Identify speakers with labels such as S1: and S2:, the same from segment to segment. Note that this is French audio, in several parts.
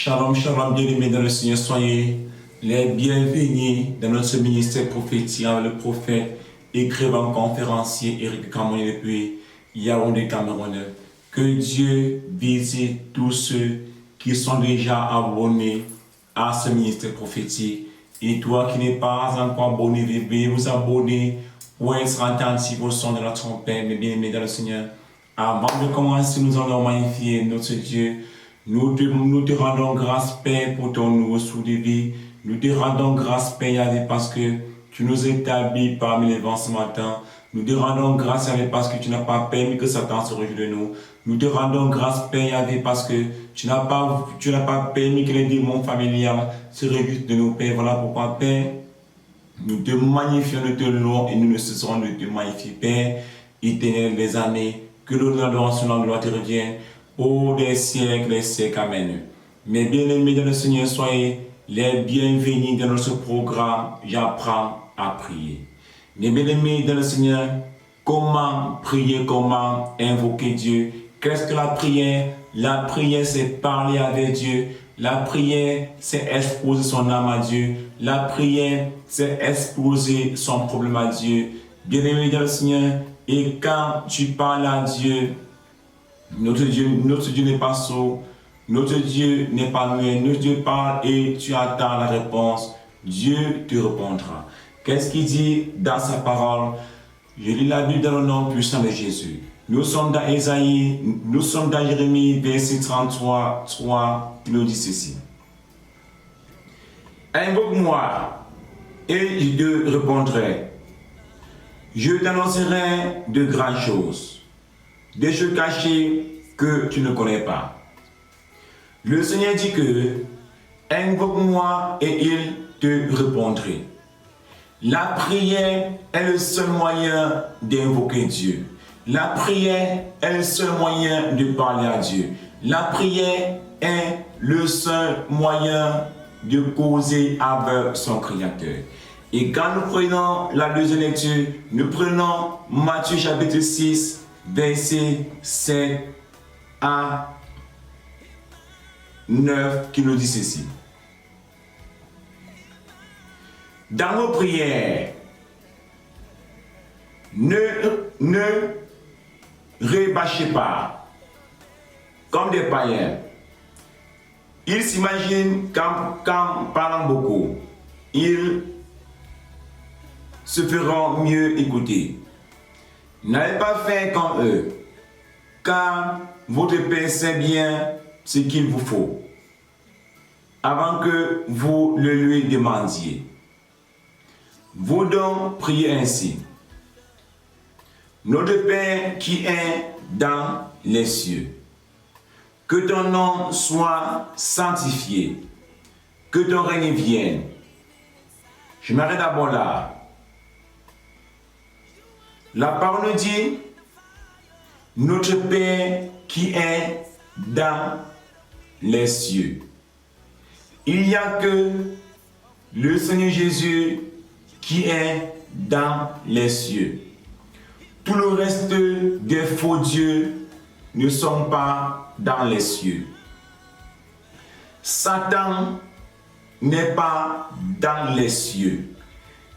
S1: Shalom, shalom, bien-aimés dans le Seigneur, soyez les bienvenus dans notre ministère prophétique avec le prophète, écrivain, conférencier Éric Cameron depuis Yaoundé, Cameroun. Que Dieu visite tous ceux qui sont déjà abonnés à ce ministère prophétique. Et toi qui n'es pas encore abonné, veuillez vous abonner pour être attentif au son de la trompette, mes bien-aimés dans le Seigneur. Avant de commencer, nous allons magnifier notre Dieu. Nous te rendons grâce, Père, pour ton nouveau souffle de vie. Nous te rendons grâce, Père, Yahvé, parce que tu nous établis parmi les vents ce matin. Nous te rendons grâce, Yahvé, parce que tu n'as pas permis que Satan se réjouisse de nous. Nous te rendons grâce, Père, Yahvé, parce que tu n'as pas permis que les démons familiaux se réjouissent de nous, Père. Voilà pourquoi, Père, nous te magnifions, nous te louons et nous ne cesserons de te magnifier, Père, éternel des années. Que l'honneur, l'adoration, la gloire te revienne. Pour des siècles, amen. Mes bien-aimés dans le Seigneur, soyez les bienvenus dans notre programme J'apprends à prier. Mes bien-aimés dans le Seigneur, comment prier, comment invoquer Dieu? Qu'est-ce que la prière? La prière, c'est parler avec Dieu. La prière, c'est exposer son âme à Dieu. La prière, c'est exposer son problème à Dieu. Bien-aimés dans le Seigneur, et quand tu parles à Dieu, notre Dieu n'est pas sourd, notre Dieu n'est pas muet, notre Dieu parle et tu attends la réponse. Dieu te répondra. Qu'est-ce qu'il dit dans sa parole? Je lis la Bible dans le nom puissant de Jésus. Nous sommes dans Ésaïe, nous sommes dans Jérémie, verset 33, 3, qui nous dit ceci. Invoque-moi et je te répondrai. Je t'annoncerai de grandes choses, des choses cachées que tu ne connais pas. Le Seigneur dit que invoque-moi et il te répondrait. La prière est le seul moyen d'invoquer Dieu. La prière est le seul moyen de parler à Dieu. La prière est le seul moyen de causer avec son Créateur. Et quand nous prenons la deuxième lecture, nous prenons Matthieu chapitre 6, verset 7 à 9, qui nous dit ceci. Dans vos prières, ne rebâchez pas comme des païens. Ils s'imaginent qu'en parlant beaucoup, ils se feront mieux écouter. N'allez pas faire comme eux, car votre Père sait bien ce qu'il vous faut, avant que vous le lui demandiez. Vous donc priez ainsi. Notre Père qui est dans les cieux, que ton nom soit sanctifié, que ton règne vienne. Je m'arrête d'abord là. La parole dit, notre Père qui est dans les cieux. Il n'y a que le Seigneur Jésus qui est dans les cieux. Tout le reste des faux dieux ne sont pas dans les cieux. Satan n'est pas dans les cieux.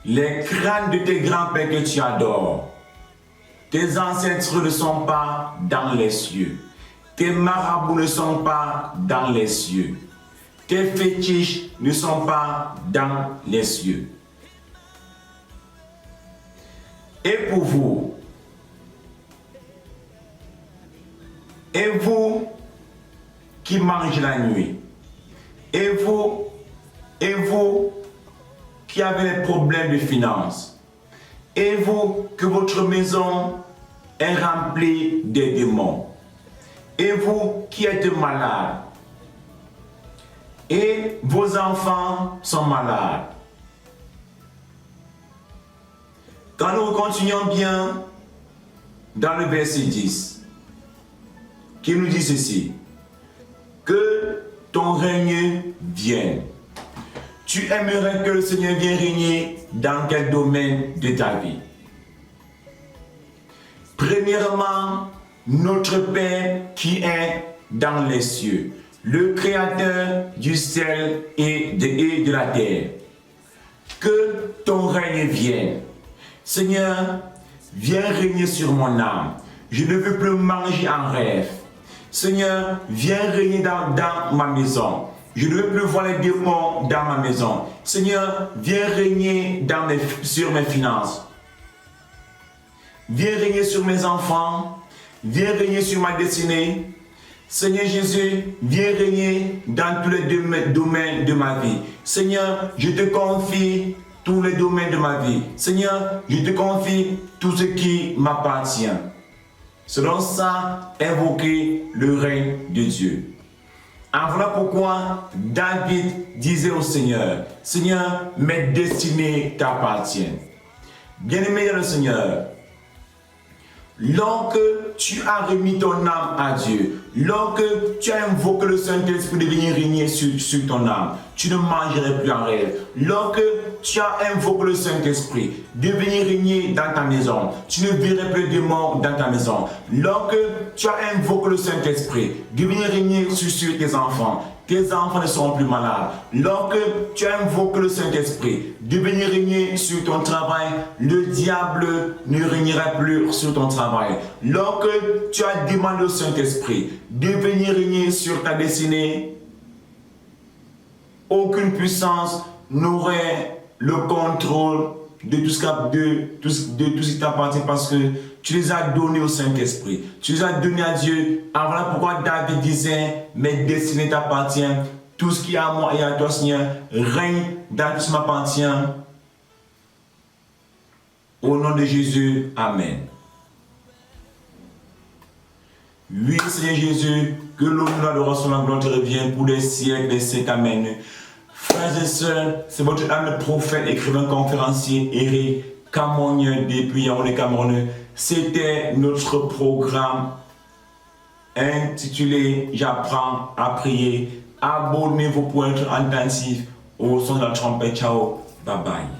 S1: Les crânes de tes grands-pères que tu adores, tes ancêtres ne sont pas dans les cieux. Tes marabouts ne sont pas dans les cieux. Tes fétiches ne sont pas dans les cieux. Et pour vous, qui mangez la nuit, et vous qui avez des problèmes de finances, et vous que votre maison est remplie de démons, et vous qui êtes malade, et vos enfants sont malades. Quand nous continuons bien dans le verset 10, qui nous dit ceci, que ton règne vienne. Tu aimerais que le Seigneur vienne régner dans quel domaine de ta vie? Premièrement, notre Père qui est dans les cieux. le Créateur du ciel et de la terre. Que ton règne vienne. Seigneur, viens régner sur mon âme. Je ne veux plus manger en rêve. Seigneur, viens régner dans ma maison. Je ne veux plus voir les démons dans ma maison. Seigneur, viens régner sur mes finances. Viens régner sur mes enfants. Viens régner sur ma destinée. Seigneur Jésus, viens régner dans tous les domaines de ma vie. Seigneur, je te confie tous les domaines de ma vie. Seigneur, je te confie tout ce qui m'appartient. Selon ça, invoquer le règne de Dieu. Alors voilà pourquoi David disait au Seigneur, Seigneur, mes destinées t'appartiennent. Bien-aimé dans le Seigneur, lorsque tu as remis ton âme à Dieu, lorsque tu as invoqué le Saint-Esprit de venir régner sur ton âme, tu ne mangerais plus en rêve. Lorsque tu as invoqué le Saint-Esprit de venir régner dans ta maison, tu ne verrais plus de mort dans ta maison. Lorsque tu as invoqué le Saint-Esprit de venir régner sur tes enfants ne seront plus malades. Lorsque tu as invoqué le Saint-Esprit de venir régner sur ton travail, le diable ne régnera plus sur ton travail. Lorsque tu as demandé au Saint-Esprit de venir régner sur ta destinée, aucune puissance n'aurait le contrôle de tout ce qui t'appartient parce que tu les as donnés au Saint-Esprit. Tu les as donnés à Dieu. Alors voilà pourquoi David disait, mes destinées t'appartiennent. Tout ce qui est à moi et à toi, Seigneur, règne dans tout ce qui m'appartient. Au nom de Jésus, Amen. Oui, Seigneur Jésus, que l'honneur, l'adoration, la gloire te revienne pour les siècles, les siècles. Amen. Frères et sœurs, c'est votre âme prophète, écrivain, conférencier, Eric Camogne depuis Yaoundé, Cameroun. C'était notre programme intitulé J'apprends à prier. Abonnez-vous pour être attentif au son de la trompette. Ciao, bye bye.